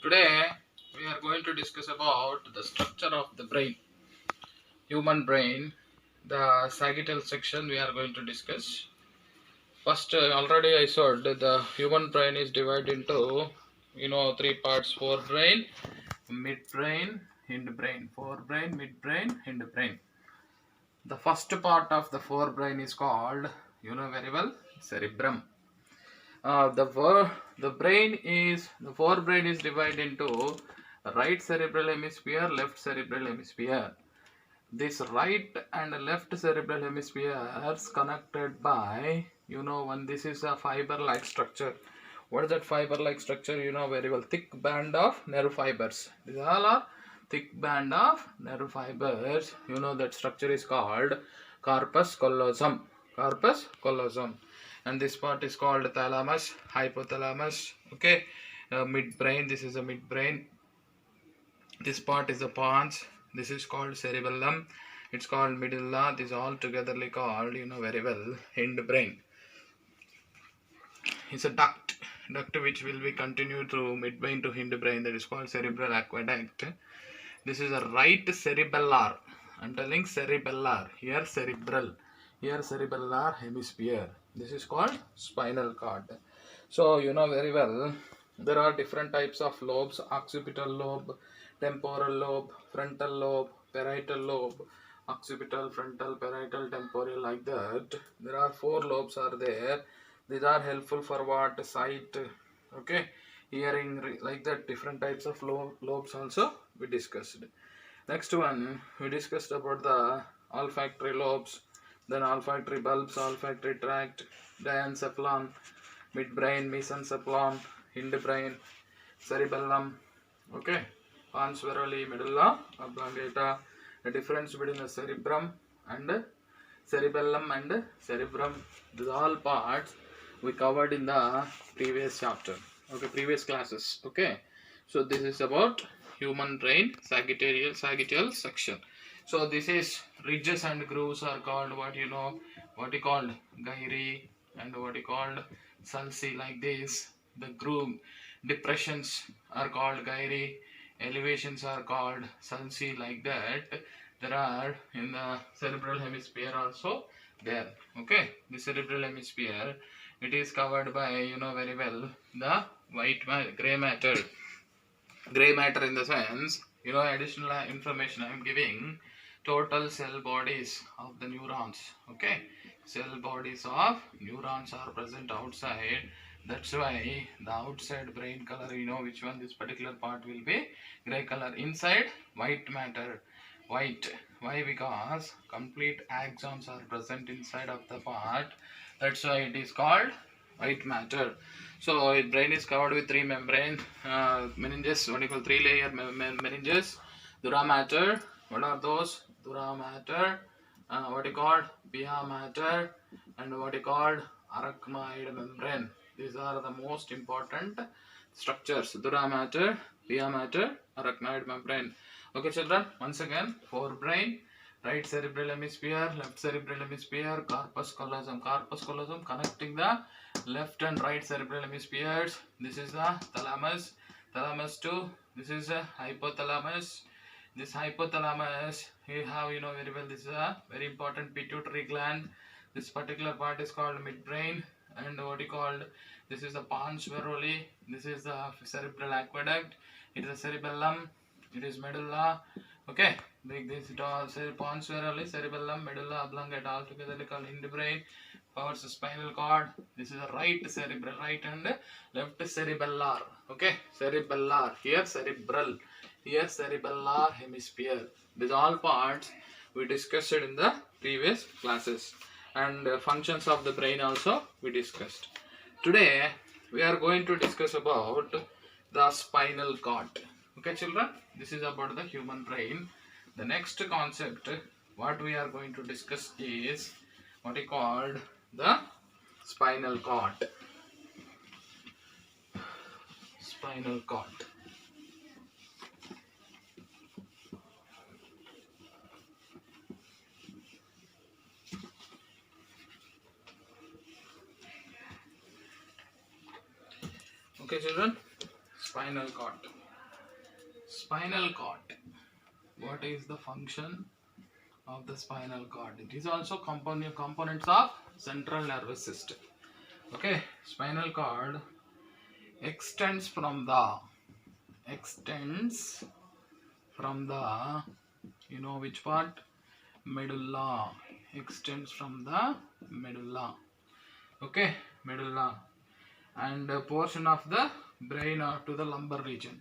Today we are going to discuss about the structure of the brain, human brain. The sagittal section we are going to discuss. First, already I said that the human brain is divided into three parts: forebrain, midbrain, hindbrain. Forebrain, midbrain, hindbrain. The first part of the forebrain is called, very well, cerebrum. The forebrain is divided into right cerebral hemisphere, left cerebral hemisphere. This right and left cerebral hemispheres connected by, one, this is a fiber like structure. What is that fiber like structure? You know very well, thick band of nerve fibers. These all are thick band of nerve fibers. You know that structure is called corpus callosum. Corpus callosum. And this part is called thalamus, hypothalamus. Okay, midbrain. This is a midbrain. This part is the pons. This is called cerebellum. It's called medulla. This all togetherly called, very well, hindbrain. It's a duct which will be continued through midbrain to hindbrain. That is called cerebral aqueduct. This is a right cerebellar. I'm telling cerebellar. Here cerebral. Here cerebellar hemisphere. This is called spinal cord. So you know very well there are different types of lobes: occipital lobe, temporal lobe, frontal lobe, parietal lobe, occipital, frontal, parietal, temporal, like that. There are four lobes are there. These are helpful for what? Sight, okay, hearing, like that. Different types of lobes also we discussed. Next one, we discussed about the olfactory lobes, then olfactory bulbs, olfactory tract, diencephalon, midbrain, mesencephalon, hindbrain, cerebellum, okay, pons varolii, medulla oblongata. The difference between the cerebrum and cerebellum and cerebrum, these all parts we covered in the previous chapter, okay, previous classes. Okay, so this is about human brain, sagittal section. So this is ridges and grooves are called what you called gyri, and what you called sulci, like this. The groove depressions are called gyri, elevations are called sulci, like that. There are in the cerebral hemisphere also there. Okay, the cerebral hemisphere, it is covered by, very well, the gray matter, in the sense, additional information I am giving. Total cell bodies of the neurons, okay, cell bodies of neurons are present outside. That's why the outside brain color, which one, this particular part will be gray color. Inside, white matter, white. Why? Because complete axons are present inside of the part. That's why it is called white matter. So brain is covered with three membrane, meninges, what you call three layer meninges, dura mater. What are those? Dura mater, what you called pia mater, and what you called arachnoid membrane. These are the most important structures: dura mater, pia mater, arachnoid membrane. Okay, children. Once again, forebrain, right cerebral hemisphere, left cerebral hemisphere, corpus callosum. Corpus callosum connecting the left and right cerebral hemispheres. This is the thalamus. Thalamus too. This is a hypothalamus. This hypothalamus, you have, very well, this is a very important pituitary gland. This particular part is called midbrain, and what you called, this is the pons varolii. This is the cerebral aqueduct. It is a cerebellum. It is medulla. Okay, like this, it all pons varolii, cerebellum, medulla oblongata, all together they call hindbrain. Powers the spinal cord. This is a right cerebral, right and left cerebellar. Okay, cerebellar. Here cerebral. Here cerebellar hemisphere. These all parts we discussed in the previous classes, and functions of the brain also we discussed. Today we are going to discuss about the spinal cord. Okay, children, this is about the human brain. The next concept what we are going to discuss is what is called the spinal cord. Spinal cord. Okay, children, spinal cord. Spinal cord. What is the function of the spinal cord? It is also components of central nervous system. Okay, spinal cord extends from the you know which part? Medulla. Extends from the medulla. Okay, medulla, and a portion of the brain to the lumbar region.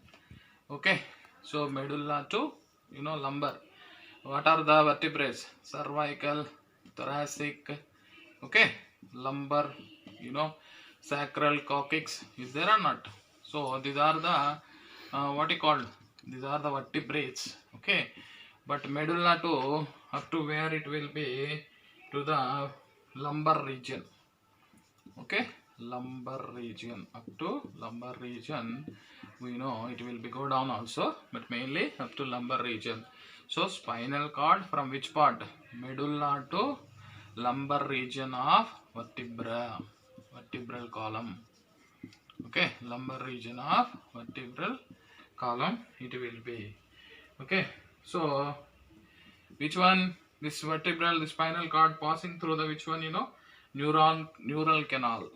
Okay, so medulla to lumbar. What are the vertebrae? Cervical, thoracic, okay, lumbar, sacral, coccyx. Is there or not? So these are the what you call? These are the vertebrae. Okay, but medulla to up to where it will be to the lumbar region. Okay, lumbar region, up to lumbar region. We know it will be go down also, but mainly up to lumbar region. So spinal cord from which part? Medulla to lumbar region of vertebral column. Okay, lumbar region of vertebral column it will be. Okay, so which one? This vertebral, the spinal cord passing through the which one? Neural canal.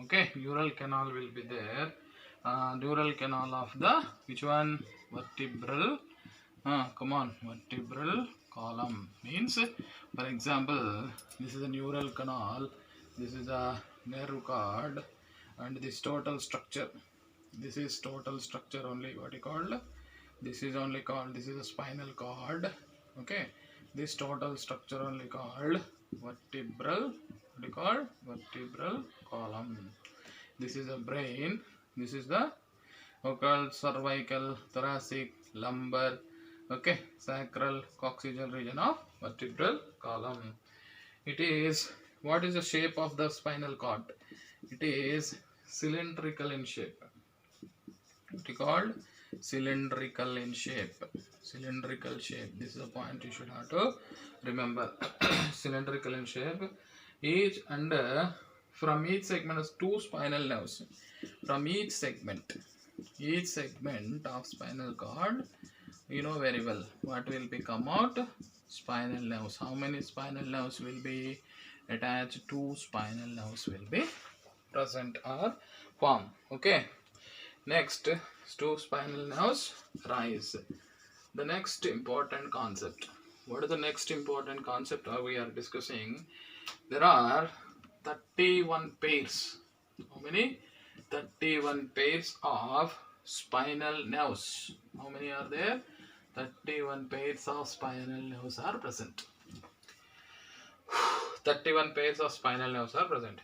Okay, neural canal will be there. Neural canal of the which one? Vertebral. Vertebral column means, for example, this is a neural canal, this is a nerve cord, and this total structure. This is total structure only. What you called? This is only called. This is a spinal cord. Okay, this total structure only called vertebral. What you call? Vertebral column. This is a brain. This is the called cervical, thoracic, lumbar, okay, sacral, coccygeal region of vertebral column. It is, what is the shape of the spinal cord? It is cylindrical in shape. What is called? Cylindrical in shape. Cylindrical shape. This is a point you should have to remember. Cylindrical in shape. Each and from each segment has two spinal nerves. From each segment of spinal cord, you know very well what will be come out? Spinal nerves. How many spinal nerves will be attached? Two spinal nerves will be present or form. Okay, next, two spinal nerves rise. The next important concept. What is the next important concept we are discussing? There are 31 pairs. How many? 31 pairs of spinal nerves. How many are there? 31 pairs of spinal nerves are present. 31 pairs of spinal nerves are present.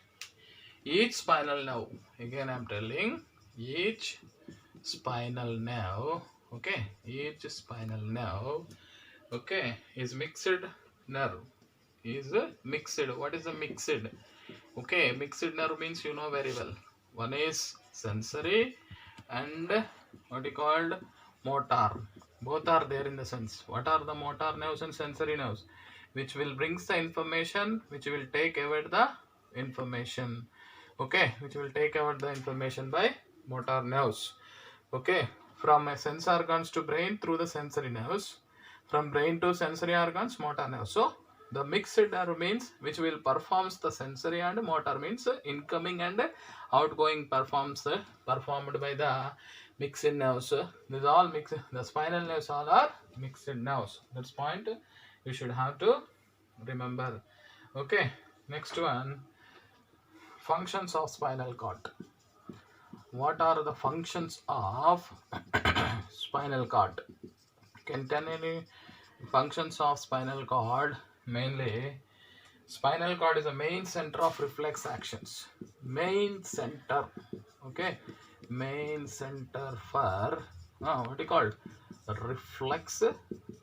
Each spinal nerve, again I am telling, each spinal nerve, okay, each spinal nerve, okay, is mixed nerve. Is mixed. What is a mixed? Okay, mixed nerve means you know very well. One is sensory and what is called motor. Both are there in the sense. What are the motor nerves and sensory nerves? Which will brings the information, which will take away the information. Okay, which will take away the information by motor nerves. Okay, from a sense organs to brain through the sensory nerves. From brain to sensory organs, motor nerves. So the mixed nerve means which will performs the sensory and motor means incoming and outgoing performed by the mixed nerves. These all mixed. The spinal nerves all are mixed nerves. That's point you should have to remember. Okay, next one. Functions of spinal cord. What are the functions of spinal cord? Can tell any functions of spinal cord? Mainly, spinal cord is a main center of reflex actions. Main center, okay, main center for what is called reflex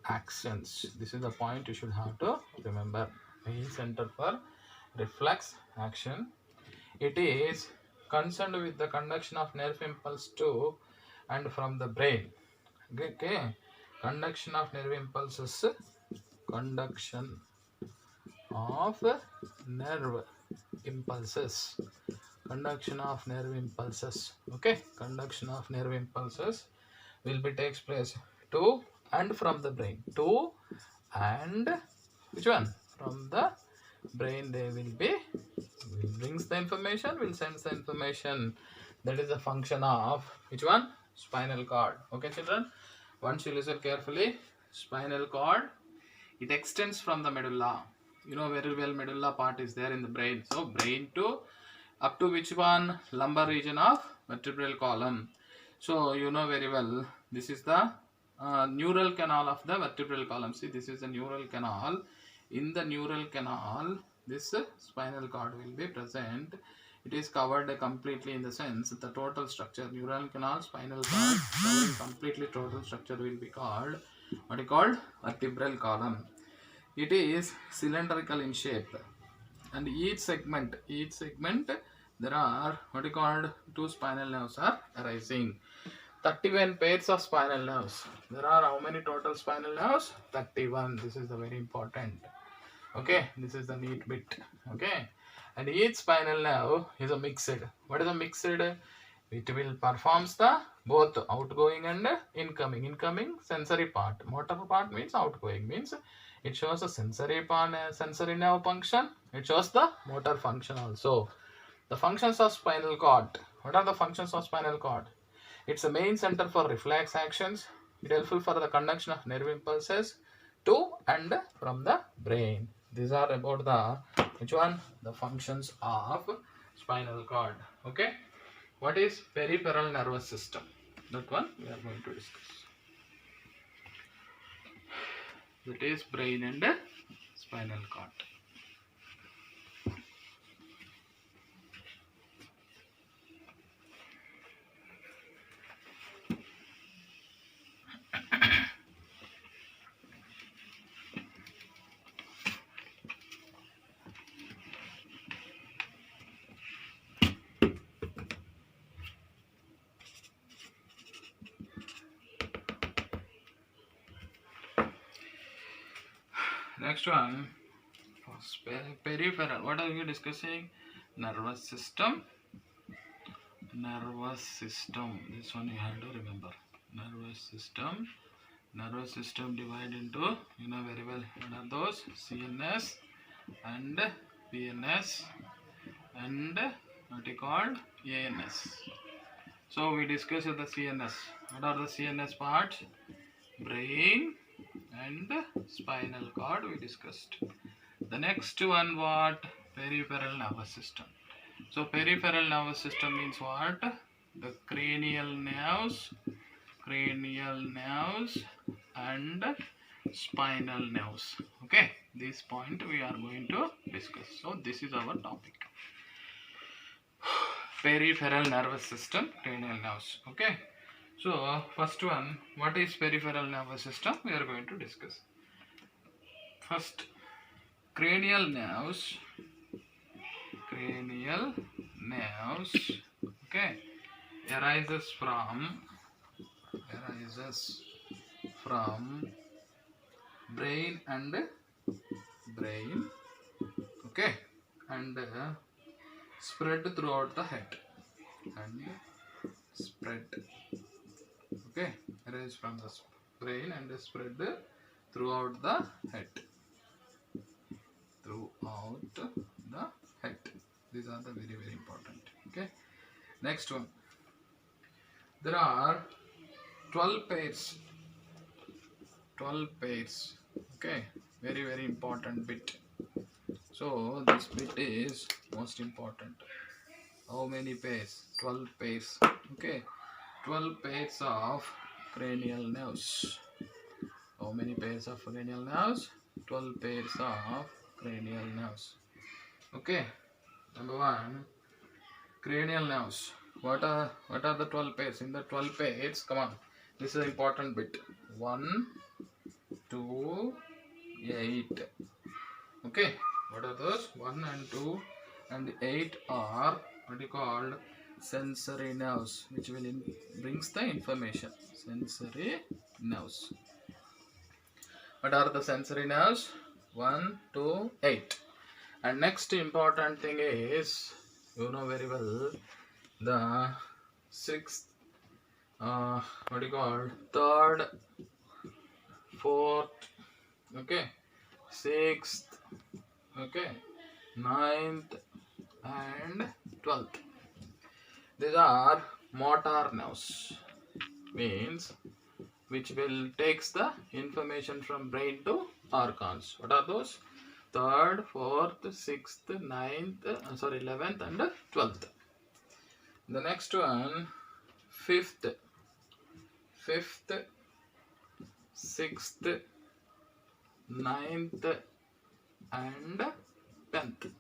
actions. This is the point you should have to remember. Main center for reflex action. It is concerned with the conduction of nerve impulse to and from the brain. Okay, conduction of nerve impulses. Conduction of nerve impulses. conduction of nerve impulses. Okay, conduction of nerve impulses will be takes place to and from the brain. To and which one? From the brain they will be brings the information, will sends the information. That is the function of which one? Spinal cord. Okay, children. Once you listen carefully, spinal cord, it extends from the medulla. You know very well medulla part is there in the brain. So brain to up to which one? Lumbar region of vertebral column. So you know very well this is the neural canal of the vertebral column. See, this is the neural canal. In the neural canal, this spinal cord will be present. It is covered completely in the sense the total structure, neural canal, spinal cord, covering completely total structure will be called what is called vertebral column. It is cylindrical in shape, and each segment there are what is called two spinal nerves are arising. 31 pairs of spinal nerves. There are how many total spinal nerves? 31. This is the very important. Okay, this is the neat bit. Okay, and each spinal nerve is a mixed. What is a mixed? It will performs the both outgoing and incoming. Incoming sensory part. Motor part means outgoing, means it shows a sensory part, sensory nerve function. It shows the motor function also. The functions of spinal cord. What are the functions of spinal cord? It's a main center for reflex actions. It is helpful for the conduction of nerve impulses to and from the brain. These are about the which one? The functions of spinal cord. Okay. What is peripheral nervous system? That one we are going to discuss. That is brain and spinal cord. Next one, peripheral. What are we discussing? Nervous system. Nervous system. This one you have to remember. Nervous system. Nervous system divided into, you know very well, what are those? CNS and PNS and what is called ANS. So we discussed the CNS. What are the CNS parts? Brain and spinal cord we discussed. The next one what? Peripheral nervous system. So peripheral nervous system means what? The cranial nerves and spinal nerves. Okay, this point we are going to discuss. So this is our topic. Peripheral nervous system, cranial nerves. Okay. So first one, what is peripheral nervous system? We are going to discuss. First, cranial nerves. Okay, arises from brain. Okay, and spread throughout the head. Okay, arise from the brain and spread throughout the head. These are the very, very important. Okay. Next one. There are 12 pairs. 12 pairs. Okay. Very, very important bit. So this bit is most important. How many pairs? 12 pairs. Okay. 12 pairs of cranial nerves. How many pairs of cranial nerves? 12 pairs of cranial nerves. Okay. Number one, cranial nerves. What are the 12 pairs? In the 12 pairs, come on. This is an important bit. 1, 2, 8. Okay. What are those? 1 and 2 and 8 are what is called sensory nerves, which will brings the information. Sensory nerves. What are the sensory nerves? 1, 2, 8. And next important thing is you know very well, the sixth, what do you call, third, fourth, okay, sixth, okay, ninth, and 12th. These are motor nerves, means which will takes the information from brain to organs. What are those? Third, fourth, sixth, ninth, 11th and 12th. The next one, fifth, sixth, ninth and 10th.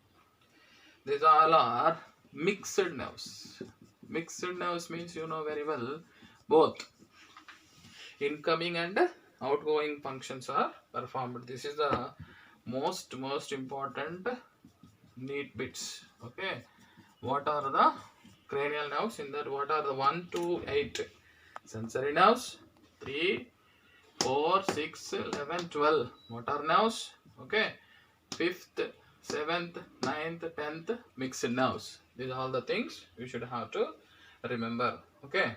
These all are mixed nerves. Mixed nerves means you know very well, both incoming and outgoing functions are performed. This is the most important neat bits. Okay, what are the cranial nerves? In that, what are the 1 to 8 sensory nerves? 3, 4, 6, 11, 12 motor nerves. Okay, 5th, 7th, 9th, 10th mixed nerves. These are all the things you should have to remember. Okay,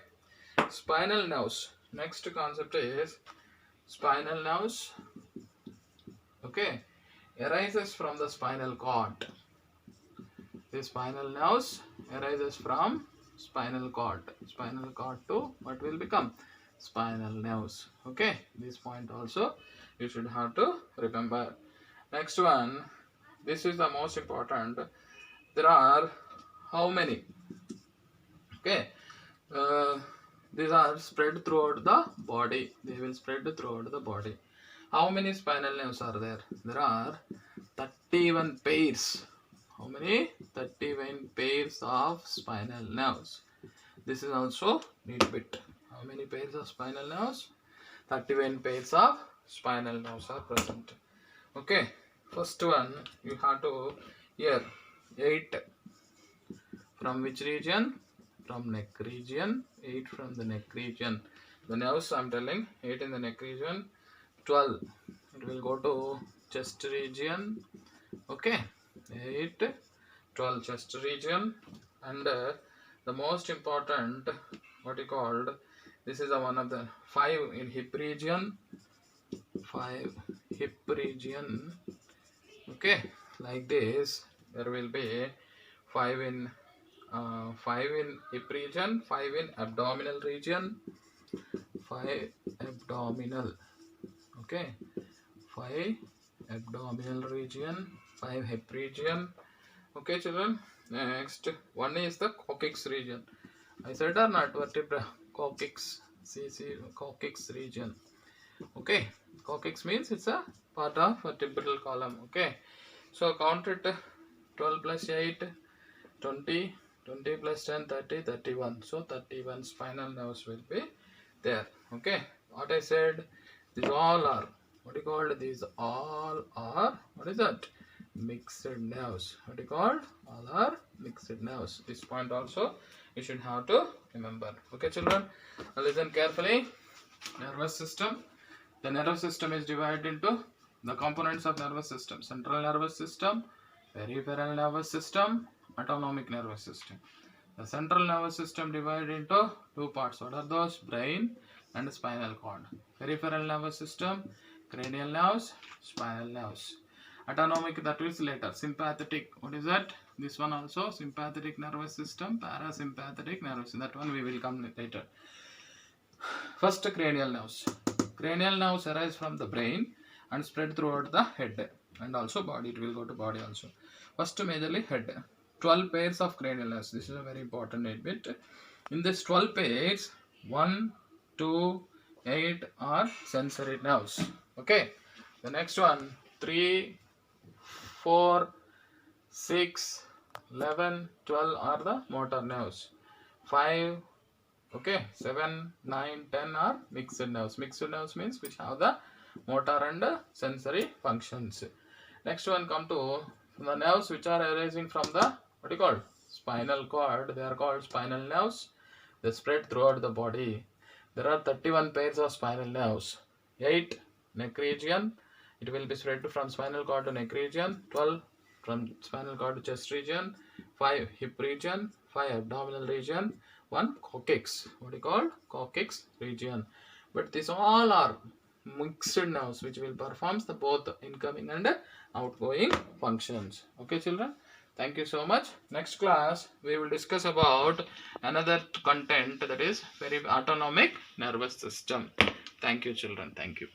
spinal nerves. Next concept is spinal nerves. Okay, arises from the spinal cord. The spinal nerves arises from spinal cord. Spinal cord to what will become spinal nerves. Okay, this point also you should have to remember. Next one, this is the most important. There are how many? Okay, these are spread throughout the body. They will spread throughout the body. How many spinal nerves are there? There are 31 pairs. How many? 31 pairs of spinal nerves. This is also neat bit. How many pairs of spinal nerves? 31 pairs of spinal nerves are present. Okay, first one you have to hear 8 from which region? From neck region. 8 from the neck region. The nerves I am telling, 8 in the neck region. 12 it will go to chest region. Okay, 8, 12 chest region, and the most important, what you called, this is the one of the 5 in hip region. 5 hip region. Okay, like this there will be 5 in hip region, 5 in abdominal region, 5 abdominal. Okay, 5 abdominal region, 5 hip region. Okay, children. Next one is the coccyx region. I said or not? Vertebra, coccyx, coccyx region. Okay, coccyx means it's a part of vertebral column. Okay, so count it. 12 plus 8, 20, 20 plus 10, 30, 31. So 31 spinal nerves will be there. Okay, what I said, these all are, what you call, these all are, what is that? Mixed nerves. What you called? All are mixed nerves. This point also you should have to remember. Okay, children, now listen carefully. Nervous system. The nervous system is divided into the components of nervous system: central nervous system, peripheral nervous system, autonomic nervous system. The central nervous system divided into 2 parts. What are those? Brain and spinal cord. Peripheral nervous system, cranial nerves, spinal nerves. Autonomic, that is later. Sympathetic, what is that? This one also, sympathetic nervous system, parasympathetic nervous system. That one we will come later. First, cranial nerves. Cranial nerves arise from the brain and spread throughout the head and also body. It will go to body also. First, majorly head. 12 pairs of cranial nerves. This is a very important bit. In this 12 pairs, 1, 2, 8 are sensory nerves. Okay. The next one, 3, 4, 6, 11, 12 are the motor nerves. 5, okay, 7, 9, 10 are mixed nerves. Mixed nerves means which have the motor and sensory functions. Next one, come to the nerves which are arising from the, what you call, spinal cord. They are called spinal nerves. They spread throughout the body. There are 31 pairs of spinal nerves. 8 neck region. It will be spread from spinal cord to neck region. 12 from spinal cord to chest region. 5 hip region, 5 abdominal region, 1 coccyx. What do you call? Coccyx region. But these all are mixed nerves which will perform the both incoming and outgoing functions. Okay, children. Thank you so much. Next class we will discuss about another content, that is very autonomic nervous system. Thank you, children. Thank you.